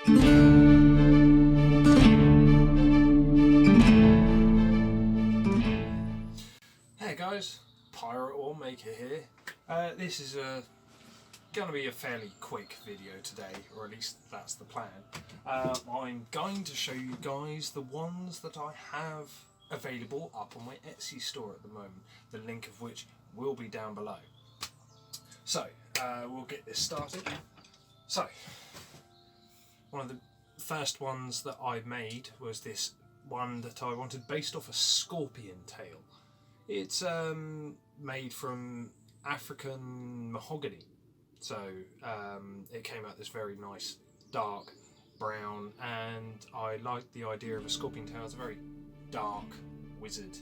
Hey guys, Pirate Wandmaker here. This is going to be a fairly quick video today, or at least that's the plan. I'm going to show you guys the ones that I have available up on my Etsy store at the moment, the link of which will be down below. So, we'll get this started. So, one of the first ones that I made was this one that I wanted based off a scorpion tail. It's made from African mahogany, so it came out this very nice dark brown, and I liked the idea of a scorpion tail. It's a very dark wizard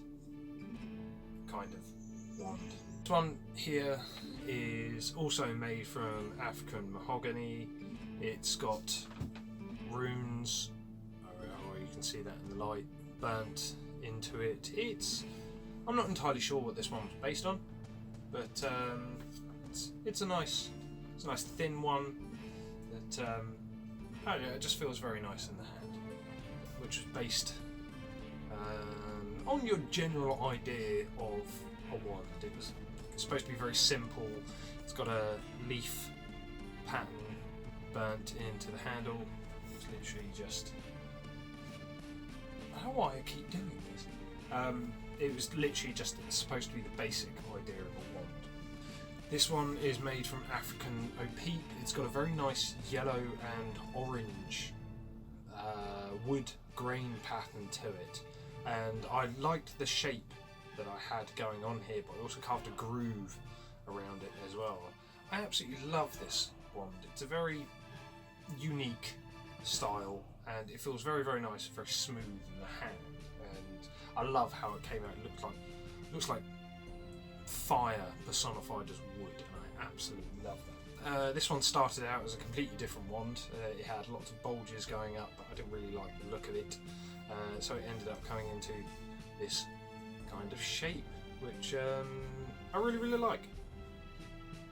kind of wand. This one here is also made from African mahogany. It's got runes, you can see that in the light, burnt into it. I'm not entirely sure what this one was based on, but it's a nice thin one that I don't know, it just feels very nice in the hand, which was based on your general idea of a wand. It was supposed to be very simple. It's got a leaf pattern burnt into the handle. It's literally just, I don't know why I keep doing this. It was literally just supposed to be the basic idea of a wand. This one is made from African opeep. It's got a very nice yellow and orange wood grain pattern to it, and I liked the shape that I had going on here, but I also carved a groove around it as well. I absolutely love this wand. It's a very unique style, and it feels very, very nice, very smooth in the hand. I love how it came out. It looks like fire personified as wood, and I absolutely love that. This one started out as a completely different wand. It had lots of bulges going up, but I didn't really like the look of it, so it ended up coming into this kind of shape, which I really, really like.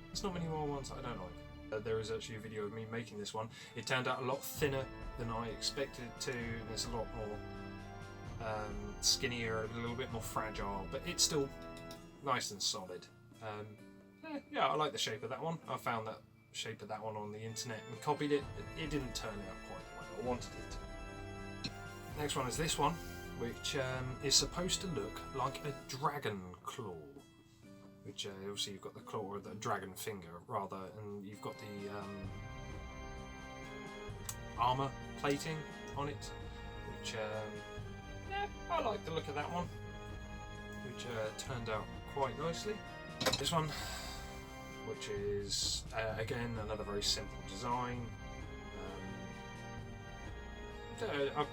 There's not many more ones I don't like. There is actually a video of me making this one. It turned out a lot thinner than I expected it to, and there's a lot more skinnier, a little bit more fragile, but it's still nice and solid. Yeah, I like the shape of that one. I found that shape of that one on the internet and copied it. It didn't turn out quite the way I wanted it. Next one is this one, which is supposed to look like a dragon claw, which obviously you've got the claw or the dragon finger rather, and you've got the armour plating on it, which yeah, I like the look of that one, which turned out quite nicely. This one, which is again another very simple design. I've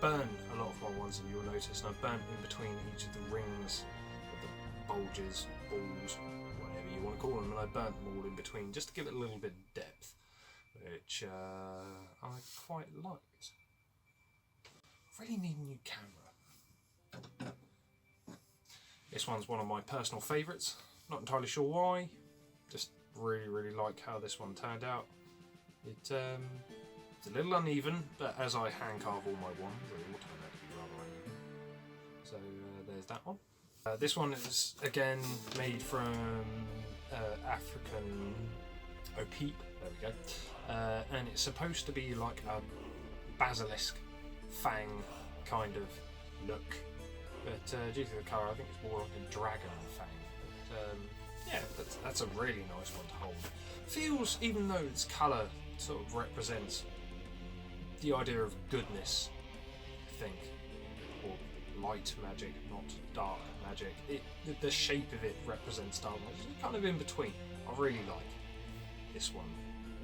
burned a lot of my ones, and you'll notice, and I've burnt in between each of the rings, of the bulges, balls, whatever you want to call them, and I burnt them all in between just to give it a little bit of depth, which I quite liked. Really need a new camera. This one's one of my personal favourites. Not entirely sure why. Just really, really like how this one turned out. It's a little uneven, but as I hand carve all my wands, they all turn out to be rather uneven. So there's that one. This one is again made from African opeep. There we go. And it's supposed to be like a basilisk fang kind of look, but due to the colour I think it's more like a dragon fang. But, yeah, that's a really nice one to hold. Feels, even though its colour sort of represents the idea of goodness, I think, or light magic, not dark magic, the shape of it represents dark magic. It's kind of in between. I really like this one.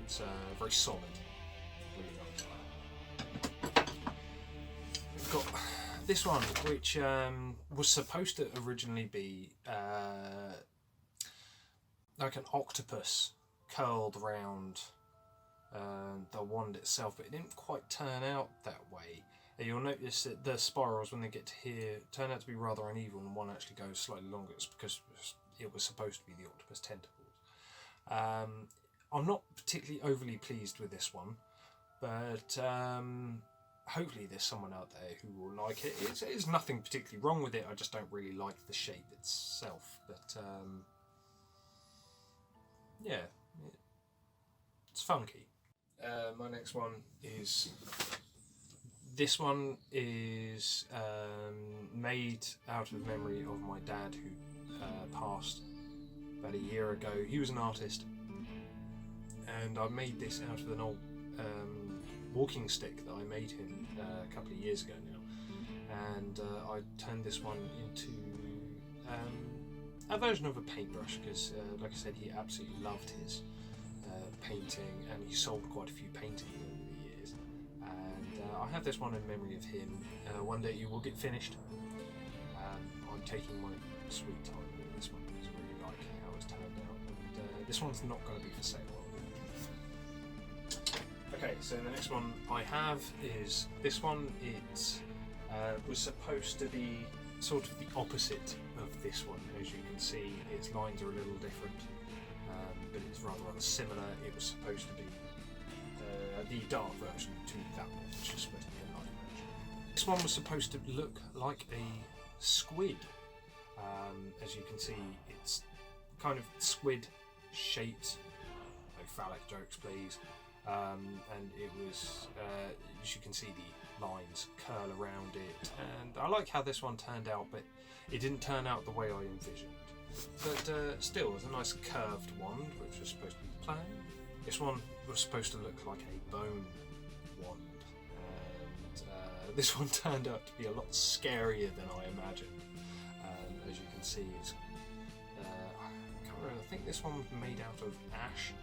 It's very solid. Really nice. We've got this one, which was supposed to originally be like an octopus curled around the wand itself, but it didn't quite turn out that way. You'll notice that the spirals, when they get to here, turn out to be rather uneven, and one actually goes slightly longer. It's because it was supposed to be the octopus tentacles. I'm not particularly overly pleased with this one, but hopefully there's someone out there who will like it. It's nothing particularly wrong with it, I just don't really like the shape itself, but yeah, it's funky. My next one is, this one is made out of memory of my dad, who passed about a year ago. He was an artist, and I made this out of an old walking stick that I made him a couple of years ago now, and I turned this one into a version of a paintbrush, because like I said, he absolutely loved his painting, and he sold quite a few paintings over the years, and I have this one in memory of him. One day it will get finished. I'm taking my sweet time with this one because I really like how it's turned out, and this one's not going to be for sale. Okay, so the next one I have is this one. It was supposed to be sort of the opposite of this one. As you can see, its lines are a little different, but it's rather similar. It was supposed to be the dark version to that one, which is supposed to be a light version. This one was supposed to look like a squid. As you can see, it's kind of squid shaped. No phallic jokes, please. And it was, as you can see, the lines curl around it, and I like how this one turned out, but it didn't turn out the way I envisioned. But still, it was a nice curved wand, which was supposed to be the plan. This one was supposed to look like a bone wand, and this one turned out to be a lot scarier than I imagined. As you can see, it's, I can't remember, I think this one was made out of ash.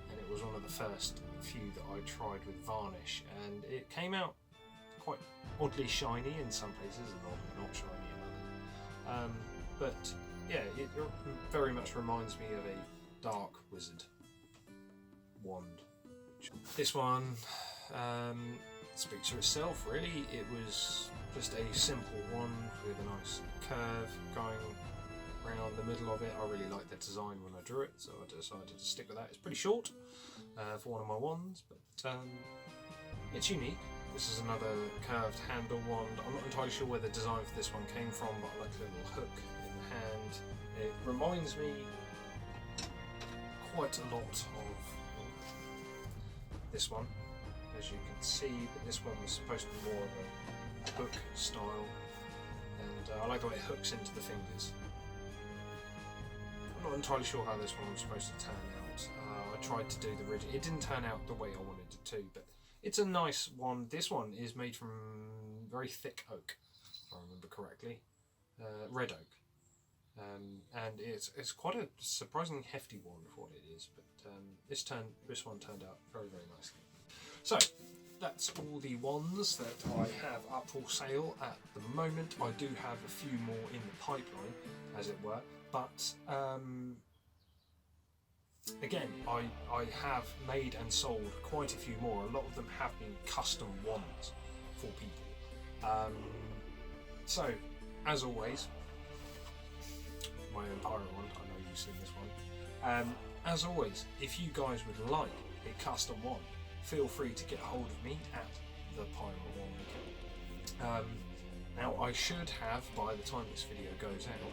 And it was one of the first few that I tried with varnish, and it came out quite oddly shiny in some places and not shiny in others. But yeah, it very much reminds me of a dark wizard wand. This one speaks for itself, really. It was just a simple one with a nice curve going around the middle of it. I really liked the design when I drew it, so I decided to stick with that. It's pretty short for one of my wands, but it's unique. This is another curved handle wand. I'm not entirely sure where the design for this one came from, but I like the little hook in the hand. It reminds me quite a lot of this one, as you can see, but this one was supposed to be more of a hook style, and I like the way it hooks into the fingers. I'm not entirely sure how this one was supposed to turn out. I tried to do the rigid. It didn't turn out the way I wanted it to, but it's a nice one. This one is made from very thick oak, if I remember correctly, red oak, and it's quite a surprisingly hefty one for what it is. But this one turned out very, very nicely. So that's all the wands that I have up for sale at the moment. I do have a few more in the pipeline, as it were. But again, I have made and sold quite a few more. A lot of them have been custom wands for people. So, as always, my own pirate wand, I know you've seen this one. As always, if you guys would like a custom wand, feel free to get hold of me at the Pirate Wandmaker. Now, I should have, by the time this video goes out,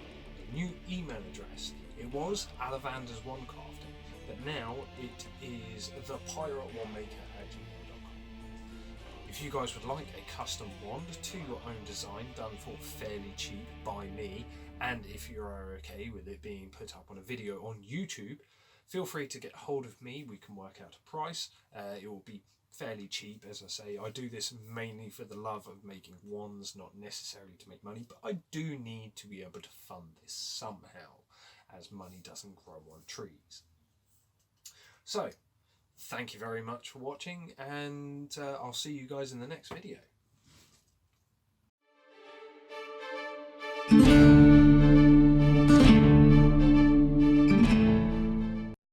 new email address. It was Alavander's Wandcrafting, but now it is thepiratewanmaker@gmail.com. If you guys would like a custom wand to your own design done for fairly cheap by me, and if you're okay with it being put up on a video on YouTube, feel free to get hold of me. We can work out a price. It will be fairly cheap. As I say, I do this mainly for the love of making wands, not necessarily to make money, but I do need to be able to fund this somehow, as money doesn't grow on trees. So, thank you very much for watching, and I'll see you guys in the next video.